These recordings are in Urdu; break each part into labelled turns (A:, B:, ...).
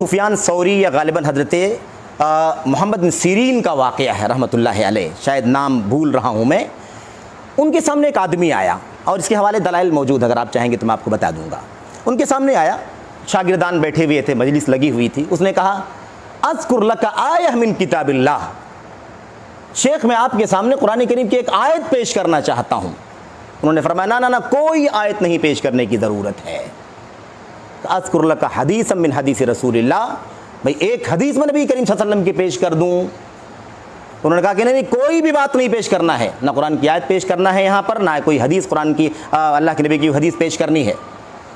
A: سفیان ثوری یا غالباً حضرت محمد بن سیرین کا واقعہ ہے رحمۃ اللہ علیہ، شاید نام بھول رہا ہوں میں۔ ان کے سامنے ایک آدمی آیا اور اس کے حوالے دلائل موجود، اگر آپ چاہیں گے تو میں آپ کو بتا دوں گا۔ ان کے سامنے آیا، شاگردان بیٹھے ہوئے تھے، مجلس لگی ہوئی تھی۔ اس نے کہا اذکر لک آیہ من کتاب اللہ، شیخ میں آپ کے سامنے قرآن کریم کی ایک آیت پیش کرنا چاہتا ہوں۔ انہوں نے فرمایا نہ کوئی آیت نہیں پیش کرنے کی ضرورت ہے۔ اذکر لک حدیثا من حدیث رسول اللہ، بھئی ایک حدیث میں نبی کریم صلی اللہ علیہ وسلم کی پیش کر دوں؟ انہوں نے کہا کہ نہیں کوئی بھی بات نہیں پیش کرنا ہے، نہ قرآن کی آیت پیش کرنا ہے یہاں پر، نہ کوئی حدیث قرآن کی اللہ کے نبی کی حدیث پیش کرنی ہے۔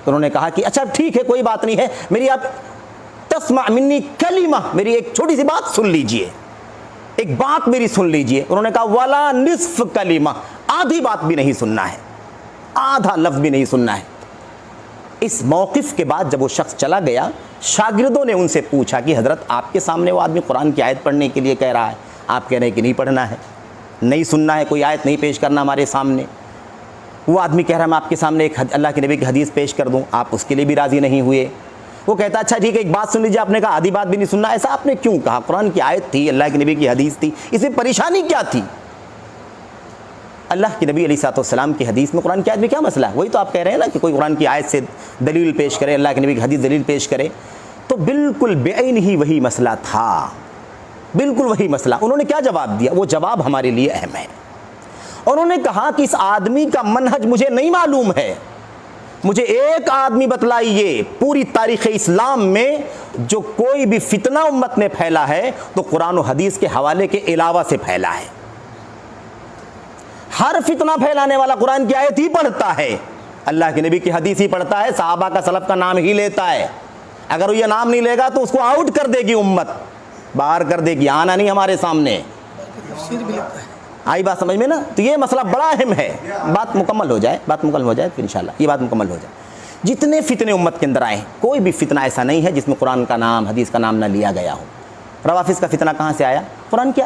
A: انہوں نے کہا کہ اچھا ٹھیک ہے، کوئی بات نہیں ہے، میری آپ تسمع منی کلمہ، میری ایک چھوٹی سی بات سن لیجئے، ایک بات میری سن لیجئے۔ انہوں نے کہا ولا نصف کلمہ، آدھی بات بھی نہیں سننا ہے، آدھا لفظ بھی نہیں سننا ہے۔ اس موقف کے بعد جب وہ شخص چلا گیا، شاگردوں نے ان سے پوچھا کہ حضرت آپ کے سامنے وہ آدمی قرآن کی آیت پڑھنے کے لیے کہہ رہا ہے، آپ کہہ رہے ہیں کہ نہیں پڑھنا ہے، نہیں سننا ہے، کوئی آیت نہیں پیش کرنا ہمارے سامنے۔ وہ آدمی کہہ رہا ہے میں آپ کے سامنے ایک اللہ کے نبی کی حدیث پیش کر دوں، آپ اس کے لیے بھی راضی نہیں ہوئے۔ وہ کہتا اچھا ٹھیک ہے ایک بات سن لیجیے، آپ نے کہا آدھی بات بھی نہیں سننا، ایسا آپ نے کیوں کہا؟ قرآن کی آیت تھی، اللہ کے نبی کی حدیث تھی، اس میں پریشانی کیا تھی؟ اللہ کے نبی علیہ الصلوۃ والسلام کی حدیث میں قرآن کی آیت میں کیا مسئلہ ہے؟ وہی تو آپ کہہ رہے ہیں نا کہ کوئی قرآن کی آیت سے دلیل پیش کرے، اللہ کے نبی کی حدیث دلیل پیش کرے، تو بالکل بعین ہی وہی مسئلہ تھا، بالکل وہی مسئلہ۔ انہوں نے کیا جواب دیا؟ وہ جواب ہمارے لیے اہم ہے۔ انہوں نے کہا کہ اس آدمی کا منہج مجھے نہیں معلوم ہے، مجھے ایک آدمی بتلائیے پوری تاریخ اسلام میں جو کوئی بھی فتنہ امت نے پھیلا ہے تو قرآن و حدیث کے حوالے کے علاوہ سے پھیلا ہے۔ ہر فتنہ پھیلانے والا قرآن کی آیت ہی پڑھتا ہے، اللہ کے نبی کی حدیث ہی پڑھتا ہے، صحابہ کا سلف کا نام ہی لیتا ہے۔ اگر وہ یہ نام نہیں لے گا تو اس کو آؤٹ کر دے گی امت، باہر کر دے گی، آنا نہیں ہمارے سامنے۔ آئی بات سمجھ میں نا؟ تو یہ مسئلہ بڑا اہم ہے۔ بات مکمل ہو جائے پھر انشاءاللہ یہ بات مکمل ہو جائے۔ جتنے فتنے امت کے اندر آئے ہیں، کوئی بھی فتنہ ایسا نہیں ہے جس میں قرآن کا نام حدیث کا نام نہ لیا گیا ہو۔ روافظ کا فتنہ کہاں سے آیا؟ قرآن کی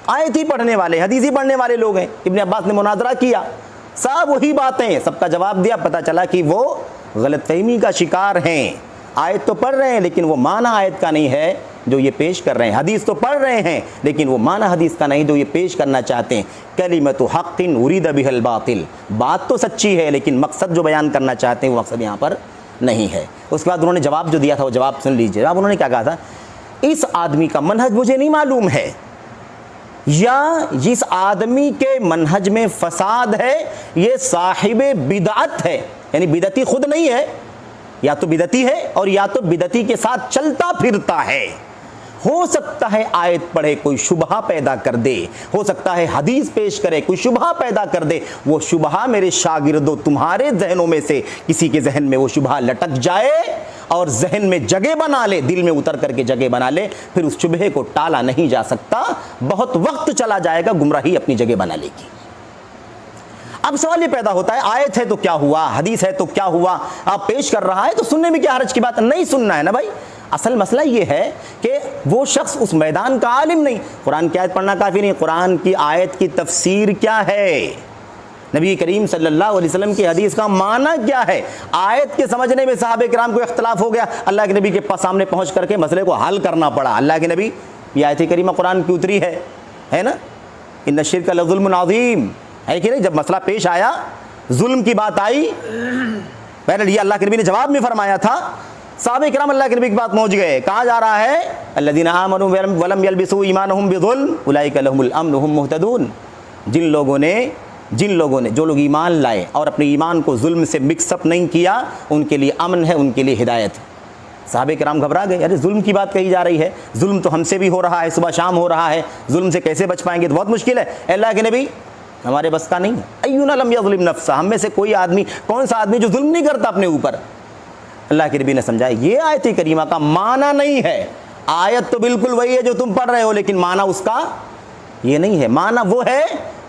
A: آیت ہی پڑھنے والے، حدیث ہی پڑھنے والے لوگ ہیں۔ ابن عباس نے مناظرہ کیا، سب وہی باتیں، سب کا جواب دیا، پتہ چلا کہ وہ غلط فہمی کا شکار ہیں۔ آیت تو پڑھ رہے ہیں لیکن وہ معنی آیت کا نہیں ہے جو یہ پیش کر رہے ہیں، حدیث تو پڑھ رہے ہیں لیکن وہ معنی حدیث کا نہیں جو یہ پیش کرنا چاہتے ہیں۔ کلمۃ حق ارید بہ الباطل، بات تو سچی ہے لیکن مقصد جو بیان کرنا چاہتے ہیں وہ مقصد یہاں پر نہیں ہے۔ اس کے بعد انہوں نے جواب جو دیا تھا وہ جواب سن لیجیے۔ جواب انہوں نے کیا کہا تھا؟ اس آدمی کا منہج مجھے نہیں معلوم ہے، یا جس آدمی کے منہج میں فساد ہے یہ صاحب بدعت ہے، یعنی بدعتی خود نہیں ہے، یا تو بدعتی ہے اور یا تو بدعتی کے ساتھ چلتا پھرتا ہے۔ ہو سکتا ہے آیت پڑھے کوئی شبہہ پیدا کر دے، ہو سکتا ہے حدیث پیش کرے کوئی شبہہ پیدا کر دے، وہ شبہہ میرے شاگردوں تمہارے ذہنوں میں سے کسی کے ذہن میں وہ شبہہ لٹک جائے اور ذہن میں جگہ بنا لے، دل میں اتر کر کے جگہ بنا لے، پھر اس شبہے کو ٹالا نہیں جا سکتا، بہت وقت چلا جائے گا، گمراہی اپنی جگہ بنا لے گی۔ اب سوال یہ پیدا ہوتا ہے آیت ہے تو کیا ہوا، حدیث ہے تو کیا ہوا، آپ پیش کر رہا ہے تو سننے میں کیا حرج کی بات ہے؟ نہیں سننا ہے نا بھائی۔ اصل مسئلہ یہ ہے کہ وہ شخص اس میدان کا عالم نہیں، قرآن کی آیت پڑھنا کافی نہیں، قرآن کی آیت کی تفسیر کیا ہے، نبی کریم صلی اللہ علیہ وسلم کی حدیث کا معنی کیا ہے۔ آیت کے سمجھنے میں صحابہ کرام کو اختلاف ہو گیا، اللہ کے نبی کے پاس سامنے پہنچ کر کے مسئلے کو حل کرنا پڑا۔ اللہ کے نبی، یہ آیت کریمہ قرآن کی اتری ہے نا، ان الشرک لظلم عظیم، ہے کہ نہیں؟ جب مسئلہ پیش آیا، ظلم کی بات آئی، پہلے یہ اللہ کے نبی نے جواب میں فرمایا تھا، صحابہ کرام اللہ کے نبی کے پاس پہنچ گئے، کہا جا رہا ہے الذین آمنوا ولم یلبسوا ایمانہم بظلم اولئک لہم الامن وہم مہتدون، جن لوگوں نے جو لوگ ایمان لائے اور اپنے ایمان کو ظلم سے مکس اپ نہیں کیا، ان کے لیے امن ہے، ان کے لیے ہدایت ہے۔ صحابہ کرام گھبرا گئے، ارے ظلم کی بات کہی جا رہی ہے، ظلم تو ہم سے بھی ہو رہا ہے، صبح شام ہو رہا ہے، ظلم سے کیسے بچ پائیں گے؟ تو بہت مشکل ہے، اللہ کے نبی ہمارے بس کا نہیں ہے۔ اینا لم یظلم نفسہ، ہم میں سے کوئی آدمی، کون سا آدمی جو ظلم نہیں کرتا اپنے اوپر؟ اللہ کے نبی نے سمجھایا یہ آیت کریمہ کا معنی نہیں ہے، آیت تو بالکل وہی ہے جو تم پڑھ رہے ہو لیکن معنی اس کا یہ نہیں ہے، معنی وہ ہے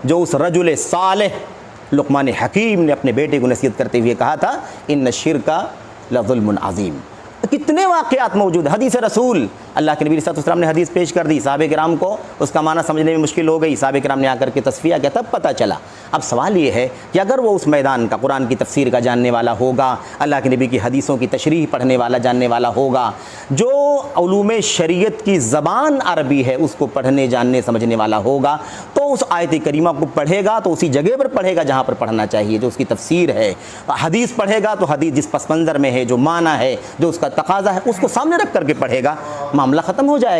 A: جو اس رجل صالح لقمان حکیم نے اپنے بیٹے کو نصیحت کرتے ہوئے کہا تھا، ان الشرک لظلم عظیم۔ کتنے واقعات موجود ہیں، حدیث رسول اللہ کے نبی صلی اللہ علیہ وسلم نے حدیث پیش کر دی، صحابہ کرام کو اس کا معنی سمجھنے میں مشکل ہو گئی، صحابہ کرام نے آ کر کے تصفیہ کیا، تب پتہ چلا۔ اب سوال یہ ہے کہ اگر وہ اس میدان کا قرآن کی تفسیر کا جاننے والا ہوگا، اللہ کے نبی کی حدیثوں کی تشریح پڑھنے والا جاننے والا ہوگا، جو علوم شریعت کی زبان عربی ہے اس کو پڑھنے جاننے سمجھنے والا ہوگا، تو اس آیت کریمہ کو پڑھے گا تو اسی جگہ پر پڑھے گا جہاں پر پڑھنا چاہیے، جو اس کی تفسیر ہے۔ حدیث پڑھے گا تو حدیث جس پس منظر میں ہے، جو معنی ہے، جو اس کا تقاضا ہے، اس کو سامنے رکھ کر کے پڑھے گا، معاملہ ختم ہو جائے گا۔